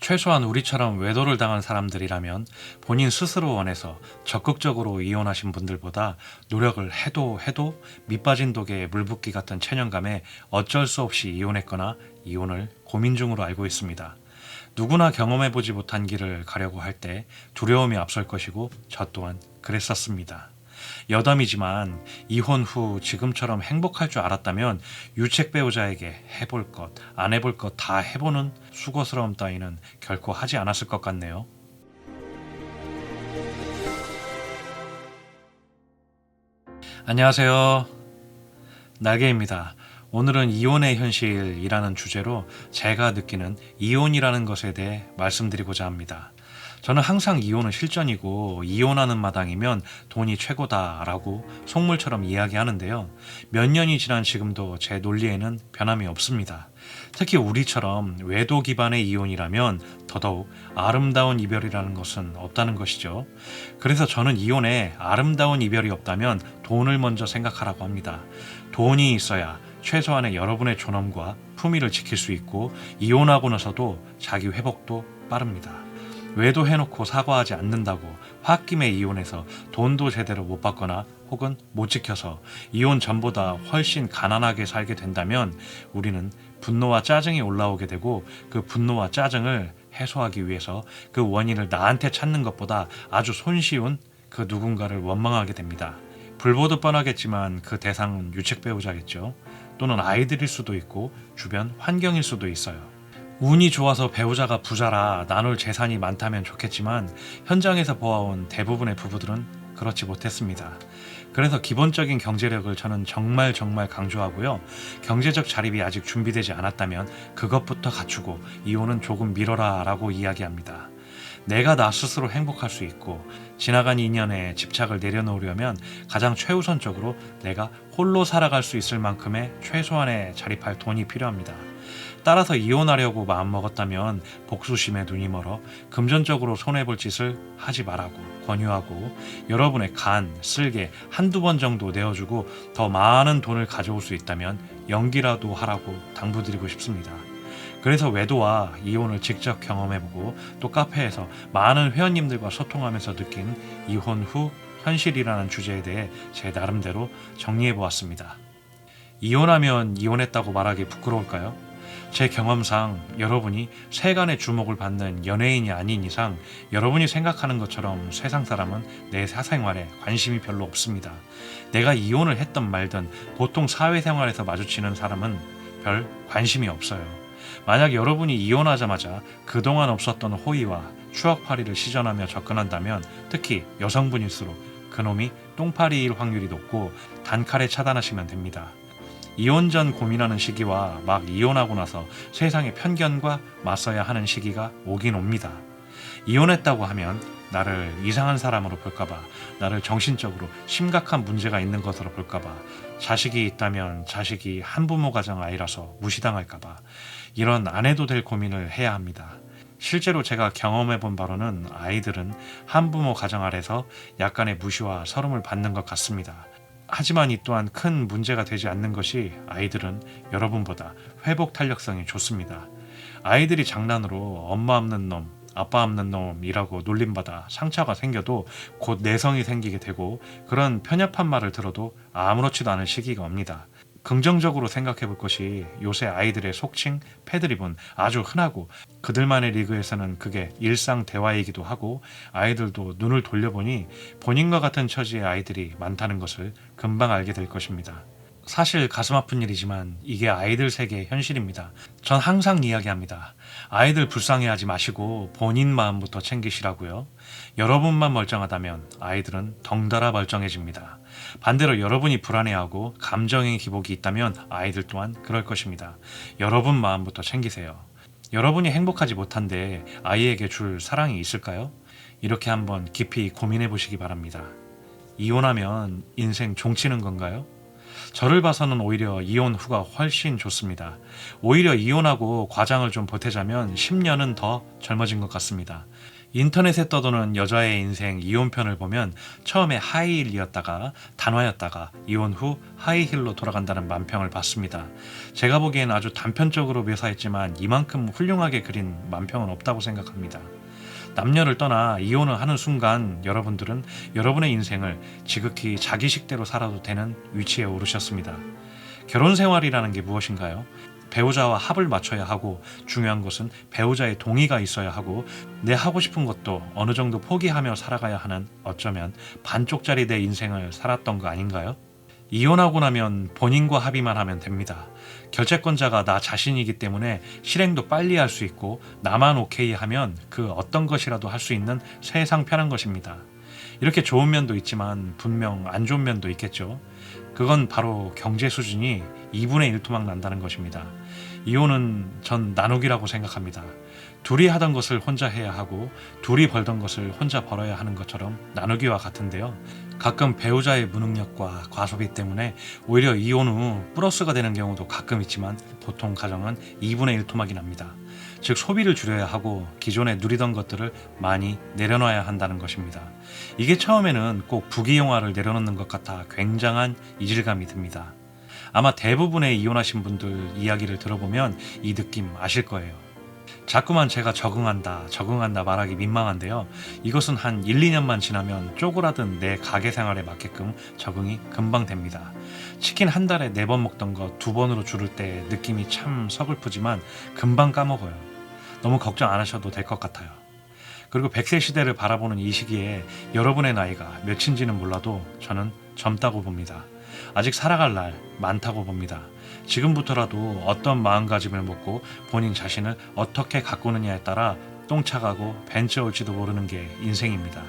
최소한 우리처럼 외도를 당한 사람들이라면 본인 스스로 원해서 적극적으로 이혼하신 분들보다 노력을 해도 밑빠진 독에 물붓기 같은 체념감에 어쩔 수 없이 이혼했거나 이혼을 고민 중으로 알고 있습니다. 누구나 경험해보지 못한 길을 가려고 할 때 두려움이 앞설 것이고 저 또한 그랬었습니다. 여담이지만 이혼 후 지금처럼 행복할 줄 알았다면 유책 배우자에게 해볼 것, 안 해볼 것 다 해보는 수고스러움 따위는 결코 하지 않았을 것 같네요. 안녕하세요. 날개입니다. 오늘은 이혼의 현실이라는 주제로 제가 느끼는 이혼이라는 것에 대해 말씀드리고자 합니다. 저는 항상 이혼은 실전이고 이혼하는 마당이면 돈이 최고다라고 속물처럼 이야기하는데요. 몇 년이 지난 지금도 제 논리에는 변함이 없습니다. 특히 우리처럼 외도 기반의 이혼이라면 더더욱 아름다운 이별이라는 것은 없다는 것이죠. 그래서 저는 이혼에 아름다운 이별이 없다면 돈을 먼저 생각하라고 합니다. 돈이 있어야 최소한의 여러분의 존엄과 품위를 지킬 수 있고 이혼하고 나서도 자기 회복도 빠릅니다. 외도해놓고 사과하지 않는다고 홧김에 이혼해서 돈도 제대로 못 받거나 혹은 못 지켜서 이혼 전보다 훨씬 가난하게 살게 된다면 우리는 분노와 짜증이 올라오게 되고 그 분노와 짜증을 해소하기 위해서 그 원인을 나한테 찾는 것보다 아주 손쉬운 그 누군가를 원망하게 됩니다. 불보듯 뻔하겠지만 그 대상은 유책 배우자겠죠. 또는 아이들일 수도 있고 주변 환경일 수도 있어요. 운이 좋아서 배우자가 부자라 나눌 재산이 많다면 좋겠지만 현장에서 보아온 대부분의 부부들은 그렇지 못했습니다. 그래서 기본적인 경제력을 저는 정말 강조하고요. 경제적 자립이 아직 준비되지 않았다면 그것부터 갖추고 이혼은 조금 미뤄라 라고 이야기합니다. 내가 나 스스로 행복할 수 있고 지나간 인연에 집착을 내려놓으려면 가장 최우선적으로 내가 홀로 살아갈 수 있을 만큼의 최소한의 자립할 돈이 필요합니다. 따라서 이혼하려고 마음먹었다면 복수심에 눈이 멀어 금전적으로 손해볼 짓을 하지 말라고 권유하고 여러분의 간, 쓸개 한두 번 정도 내어주고 더 많은 돈을 가져올 수 있다면 연기라도 하라고 당부드리고 싶습니다. 그래서 외도와 이혼을 직접 경험해보고 또 카페에서 많은 회원님들과 소통하면서 느낀 이혼 후 현실이라는 주제에 대해 제 나름대로 정리해보았습니다. 이혼하면 이혼했다고 말하기 부끄러울까요? 제 경험상 여러분이 세간의 주목을 받는 연예인이 아닌 이상 여러분이 생각하는 것처럼 세상 사람은 내 사생활에 관심이 별로 없습니다. 내가 이혼을 했든 말든 보통 사회생활에서 마주치는 사람은 별 관심이 없어요. 만약 여러분이 이혼하자마자 그동안 없었던 호의와 추억팔이를 시전하며 접근한다면 특히 여성분일수록 그놈이 똥파리일 확률이 높고 단칼에 차단하시면 됩니다. 이혼 전 고민하는 시기와 막 이혼하고 나서 세상의 편견과 맞서야 하는 시기가 오긴 옵니다. 이혼했다고 하면 나를 이상한 사람으로 볼까봐, 나를 정신적으로 심각한 문제가 있는 것으로 볼까봐, 자식이 있다면 자식이 한부모 가정 아이라서 무시당할까봐 이런 안 해도 될 고민을 해야 합니다. 실제로 제가 경험해본 바로는 아이들은 한부모 가정 아래서 약간의 무시와 서름을 받는 것 같습니다. 하지만 이 또한 큰 문제가 되지 않는 것이 아이들은 여러분보다 회복 탄력성이 좋습니다. 아이들이 장난으로 엄마 없는 놈, 아빠 없는 놈이라고 놀림받아 상처가 생겨도 곧 내성이 생기게 되고 그런 편협한 말을 들어도 아무렇지도 않은 시기가 옵니다. 긍정적으로 생각해 볼 것이 요새 아이들의 속칭 패드립은 아주 흔하고 그들만의 리그에서는 그게 일상 대화이기도 하고 아이들도 눈을 돌려보니 본인과 같은 처지의 아이들이 많다는 것을 금방 알게 될 것입니다. 사실 가슴 아픈 일이지만 이게 아이들 세계의 현실입니다. 전 항상 이야기합니다. 아이들 불쌍해하지 마시고 본인 마음부터 챙기시라고요. 여러분만 멀쩡하다면 아이들은 덩달아 멀쩡해집니다. 반대로 여러분이 불안해하고 감정의 기복이 있다면 아이들 또한 그럴 것입니다. 여러분 마음부터 챙기세요. 여러분이 행복하지 못한데 아이에게 줄 사랑이 있을까요? 이렇게 한번 깊이 고민해 보시기 바랍니다. 이혼하면 인생 종치는 건가요? 저를 봐서는 오히려 이혼 후가 훨씬 좋습니다. 오히려 이혼하고 과장을 좀 보태자면 10년은 더 젊어진 것 같습니다. 인터넷에 떠도는 여자의 인생 이혼편을 보면 처음에 하이힐이었다가 단화였다가 이혼 후 하이힐로 돌아간다는 만평을 봤습니다. 제가 보기엔 아주 단편적으로 묘사했지만 이만큼 훌륭하게 그린 만평은 없다고 생각합니다. 남녀를 떠나 이혼을 하는 순간 여러분들은 여러분의 인생을 지극히 자기식대로 살아도 되는 위치에 오르셨습니다. 결혼 생활이라는 게 무엇인가요? 배우자와 합을 맞춰야 하고 중요한 것은 배우자의 동의가 있어야 하고 내 하고 싶은 것도 어느 정도 포기하며 살아가야 하는 어쩌면 반쪽짜리 내 인생을 살았던 거 아닌가요? 이혼하고 나면 본인과 합의만 하면 됩니다. 결재권자가 나 자신이기 때문에 실행도 빨리 할 수 있고 나만 오케이 하면 그 어떤 것이라도 할 수 있는 세상 편한 것입니다. 이렇게 좋은 면도 있지만 분명 안 좋은 면도 있겠죠. 그건 바로 경제 수준이 2분의 1 토막 난다는 것입니다. 이혼은 전 나누기라고 생각합니다. 둘이 하던 것을 혼자 해야 하고 둘이 벌던 것을 혼자 벌어야 하는 것처럼 나누기와 같은데요. 가끔 배우자의 무능력과 과소비 때문에 오히려 이혼 후 플러스가 되는 경우도 가끔 있지만 보통 가정은 2분의 1 토막이 납니다. 즉 소비를 줄여야 하고 기존에 누리던 것들을 많이 내려놔야 한다는 것입니다. 이게 처음에는 꼭 부귀영화를 내려놓는 것 같아 굉장한 이질감이 듭니다. 아마 대부분의 이혼하신 분들 이야기를 들어보면 이 느낌 아실 거예요. 자꾸만 제가 적응한다 말하기 민망한데요. 이것은 한 1, 2년만 지나면 쪼그라든 내 가게 생활에 맞게끔 적응이 금방 됩니다. 치킨 한 달에 4번 먹던 거 2번으로 줄일 때 느낌이 참 서글프지만 금방 까먹어요. 너무 걱정 안 하셔도 될 것 같아요. 그리고 100세 시대를 바라보는 이 시기에 여러분의 나이가 몇인지는 몰라도 저는 젊다고 봅니다. 아직 살아갈 날 많다고 봅니다. 지금부터라도 어떤 마음가짐을 먹고 본인 자신을 어떻게 가꾸느냐에 따라 똥차 가고 벤츠 올지도 모르는 게 인생입니다.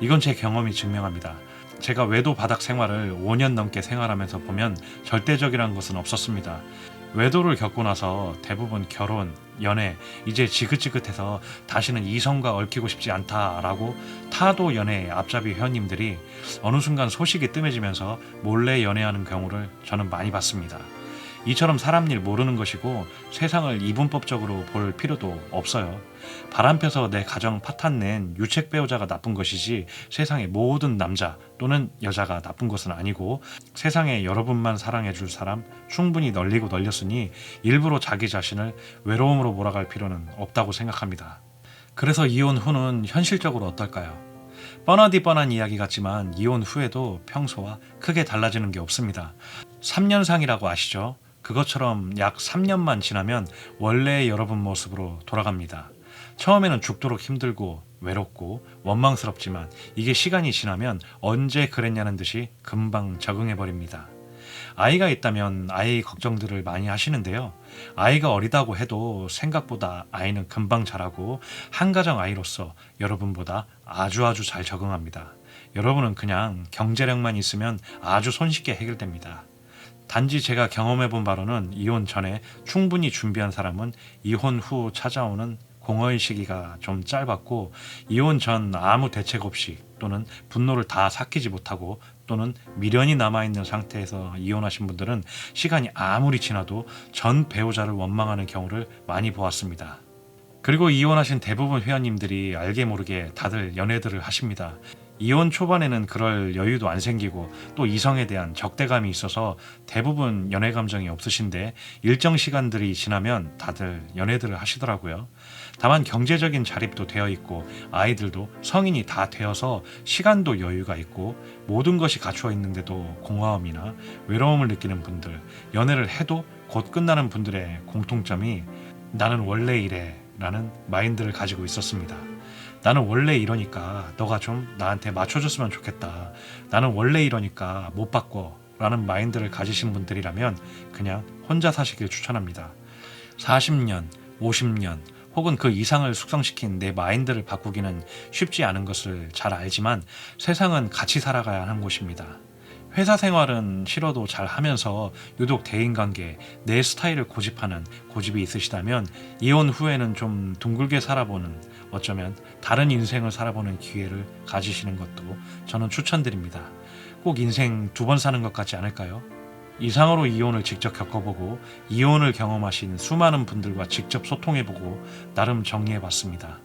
이건 제 경험이 증명합니다. 제가 외도 바닥 생활을 5년 넘게 생활하면서 보면 절대적이란 것은 없었습니다. 외도를 겪고 나서 대부분 결혼, 연애, 이제 지긋지긋해서 다시는 이성과 얽히고 싶지 않다라고 타도 연애의 앞잡이 회원님들이 어느 순간 소식이 뜸해지면서 몰래 연애하는 경우를 저는 많이 봤습니다. 이처럼 사람 일 모르는 것이고 세상을 이분법적으로 볼 필요도 없어요. 바람펴서 내 가정 파탄 낸 유책 배우자가 나쁜 것이지 세상의 모든 남자 또는 여자가 나쁜 것은 아니고 세상에 여러분만 사랑해줄 사람 충분히 널리고 널렸으니 일부러 자기 자신을 외로움으로 몰아갈 필요는 없다고 생각합니다. 그래서 이혼 후는 현실적으로 어떨까요? 뻔하디 뻔한 이야기 같지만 이혼 후에도 평소와 크게 달라지는 게 없습니다. 3년상이라고 아시죠? 그것처럼 약 3년만 지나면 원래의 여러분 모습으로 돌아갑니다. 처음에는 죽도록 힘들고 외롭고 원망스럽지만 이게 시간이 지나면 언제 그랬냐는 듯이 금방 적응해버립니다. 아이가 있다면 아이 걱정들을 많이 하시는데요. 아이가 어리다고 해도 생각보다 아이는 금방 자라고 한가정 아이로서 여러분보다 아주 잘 적응합니다. 여러분은 그냥 경제력만 있으면 아주 손쉽게 해결됩니다. 단지 제가 경험해본 바로는 이혼 전에 충분히 준비한 사람은 이혼 후 찾아오는 공허의 시기가 좀 짧았고 이혼 전 아무 대책 없이 또는 분노를 다 삭히지 못하고 또는 미련이 남아있는 상태에서 이혼하신 분들은 시간이 아무리 지나도 전 배우자를 원망하는 경우를 많이 보았습니다. 그리고 이혼하신 대부분 회원님들이 알게 모르게 다들 연애들을 하십니다. 이혼 초반에는 그럴 여유도 안 생기고 또 이성에 대한 적대감이 있어서 대부분 연애 감정이 없으신데 일정 시간들이 지나면 다들 연애들을 하시더라고요. 다만 경제적인 자립도 되어 있고 아이들도 성인이 다 되어서 시간도 여유가 있고 모든 것이 갖추어 있는데도 공허함이나 외로움을 느끼는 분들, 연애를 해도 곧 끝나는 분들의 공통점이 나는 원래 이래 라는 마인드를 가지고 있었습니다. 나는 원래 이러니까 너가 좀 나한테 맞춰줬으면 좋겠다. 나는 원래 이러니까 못 바꿔 라는 마인드를 가지신 분들이라면 그냥 혼자 사시길 추천합니다. 40년, 50년 혹은 그 이상을 숙성시킨 내 마인드를 바꾸기는 쉽지 않은 것을 잘 알지만 세상은 같이 살아가야 하는 곳입니다. 회사 생활은 싫어도 잘 하면서 유독 대인관계, 내 스타일을 고집하는 고집이 있으시다면 이혼 후에는 좀 둥글게 살아보는 어쩌면 다른 인생을 살아보는 기회를 가지시는 것도 저는 추천드립니다. 꼭 인생 2번 사는 것 같지 않을까요? 이상으로 이혼을 직접 겪어보고 이혼을 경험하신 수많은 분들과 직접 소통해보고 나름 정리해봤습니다.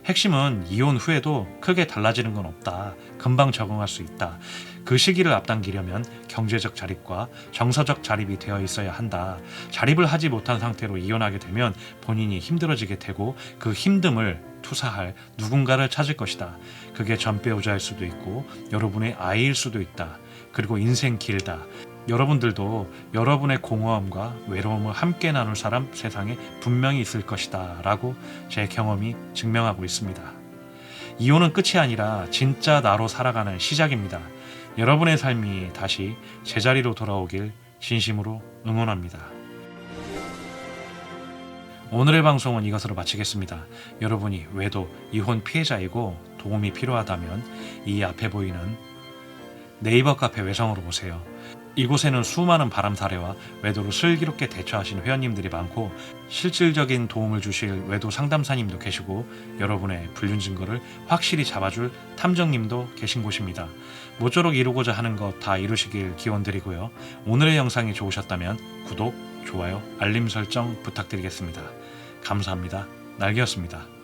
핵심은 이혼 후에도 크게 달라지는 건 없다. 금방 적응할 수 있다. 그 시기를 앞당기려면 경제적 자립과 정서적 자립이 되어 있어야 한다. 자립을 하지 못한 상태로 이혼하게 되면 본인이 힘들어지게 되고 그 힘듦을 투사할 누군가를 찾을 것이다. 그게 전 배우자일 수도 있고 여러분의 아이일 수도 있다. 그리고 인생 길다. 여러분들도 여러분의 공허함과 외로움을 함께 나눌 사람 세상에 분명히 있을 것이다 라고 제 경험이 증명하고 있습니다. 이혼은 끝이 아니라 진짜 나로 살아가는 시작입니다. 여러분의 삶이 다시 제자리로 돌아오길 진심으로 응원합니다. 오늘의 방송은 이것으로 마치겠습니다. 여러분이 외도, 이혼 피해자이고 도움이 필요하다면 이 앞에 보이는 네이버 카페 외성으로 오세요. 이곳에는 수많은 바람 사례와 외도로 슬기롭게 대처하신 회원님들이 많고 실질적인 도움을 주실 외도 상담사님도 계시고 여러분의 불륜 증거를 확실히 잡아줄 탐정님도 계신 곳입니다. 모쪼록 이루고자 하는 것 다 이루시길 기원드리고요. 오늘의 영상이 좋으셨다면 구독, 좋아요, 알림 설정 부탁드리겠습니다. 감사합니다. 날개였습니다.